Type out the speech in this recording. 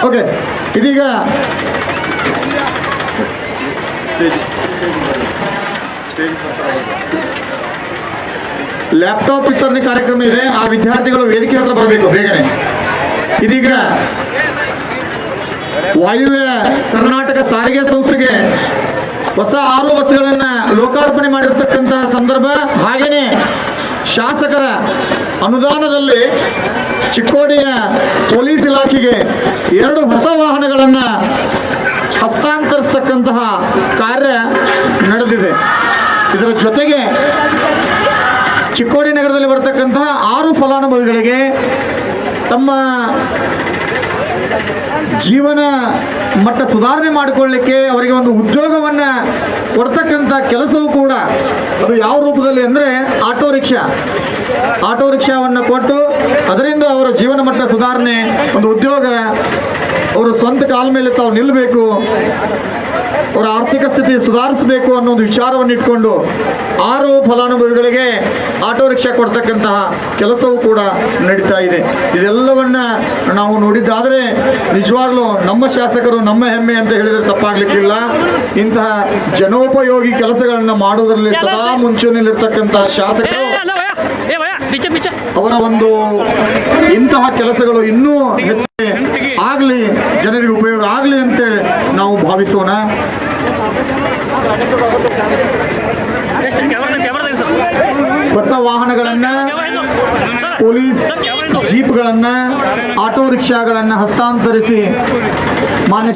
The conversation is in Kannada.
ಓಕೆ, ಇದೀಗ ಲ್ಯಾಪ್ಟಾಪ್ ವಿತರಣೆ ಕಾರ್ಯಕ್ರಮ ಇದೆ. ಆ ವಿದ್ಯಾರ್ಥಿಗಳು ವೇದಿಕೆ ಹತ್ರ ಬರಬೇಕು ಬೇಗನೆ. ಇದೀಗ ವಾಯುವ್ಯ ಕರ್ನಾಟಕ ಸಾರಿಗೆ ಸಂಸ್ಥೆಗೆ ಹೊಸ 6 ಬಸ್ಗಳನ್ನು ಲೋಕಾರ್ಪಣೆ ಮಾಡಿರ್ತಕ್ಕಂತಹ ಸಂದರ್ಭ, ಹಾಗೇನೆ ಶಾಸಕರ ಅನುದಾನದಲ್ಲಿ ಚಿಕ್ಕೋಡಿಯ ಪೊಲೀಸ್ ಇಲಾಖೆಗೆ 2 ಹೊಸ ವಾಹನಗಳನ್ನು ಹಸ್ತಾಂತರಿಸ್ತಕ್ಕಂತಹ ಕಾರ್ಯ ನಡೆದಿದೆ. ಇದರ ಜೊತೆಗೆ ಚಿಕ್ಕೋಡಿ ನಗರದಲ್ಲಿ ಬರ್ತಕ್ಕಂತಹ 6 ಫಲಾನುಭವಿಗಳಿಗೆ ತಮ್ಮ ಜೀವನ ಮಟ್ಟ ಸುಧಾರಣೆ ಮಾಡಿಕೊಳ್ಳಲಿಕ್ಕೆ ಅವರಿಗೆ ಒಂದು ಉದ್ಯೋಗವನ್ನು ಕೊಡ್ತಕ್ಕಂಥ ಕೆಲಸವೂ ಕೂಡ, ಅದು ಯಾವ ರೂಪದಲ್ಲಿ ಅಂದರೆ ಆಟೋ ರಿಕ್ಷಾವನ್ನು ಕೊಟ್ಟು ಅದರಿಂದ ಅವರ ಜೀವನ ಮಟ್ಟ ಸುಧಾರಣೆ, ಒಂದು ಉದ್ಯೋಗ, ಅವರು ಸ್ವಂತ ಕಾಲ ಮೇಲೆ ತಾವು ನಿಲ್ಲಬೇಕು, ಅವರ ಆರ್ಥಿಕ ಸ್ಥಿತಿ ಸುಧಾರಿಸಬೇಕು ಅನ್ನೋ ಒಂದು ವಿಚಾರವನ್ನು ಇಟ್ಕೊಂಡು 6 ಫಲಾನುಭವಿಗಳಿಗೆ ಆಟೋ ರಿಕ್ಷಾ ಕೊಡ್ತಕ್ಕಂತಹ ಕೆಲಸವೂ ಕೂಡ ನಡೀತಾ ಇದೆ. ಇದೆಲ್ಲವನ್ನ ನಾವು ನೋಡಿದ್ದಾದರೆ ನಿಜವಾಗ್ಲೂ ನಮ್ಮ ಶಾಸಕರು ನಮ್ಮ ಹೆಮ್ಮೆ ಅಂತ ಹೇಳಿದರೆ ತಪ್ಪಾಗ್ಲಿಕ್ಕಿಲ್ಲ. ಇಂತಹ ಜನೋಪಯೋಗಿ ಕೆಲಸಗಳನ್ನ ಮಾಡೋದ್ರಲ್ಲಿ ಸದಾ ಮುಂಚೂಣಿಯಲ್ಲಿರ್ತಕ್ಕಂತಹ ಶಾಸಕರು, ಅವರ ಒಂದು ಇಂತಹ ಕೆಲಸಗಳು ಇನ್ನೂ ಹೆಚ್ಚಿಗೆ ಆಗಲಿ, ಜನರಿಗೆ ಉಪಯೋಗ ಆಗಲಿ ಅಂತೇಳಿ ನಾವು ಭಾವಿಸೋಣ. ಹೊಸ ವಾಹನಗಳನ್ನು, ಪೊಲೀಸ್ ಜೀಪ್ಗಳನ್ನು, ಆಟೋ ರಿಕ್ಷಾಗಳನ್ನು ಹಸ್ತಾಂತರಿಸಿ ಮಾನ್ಯ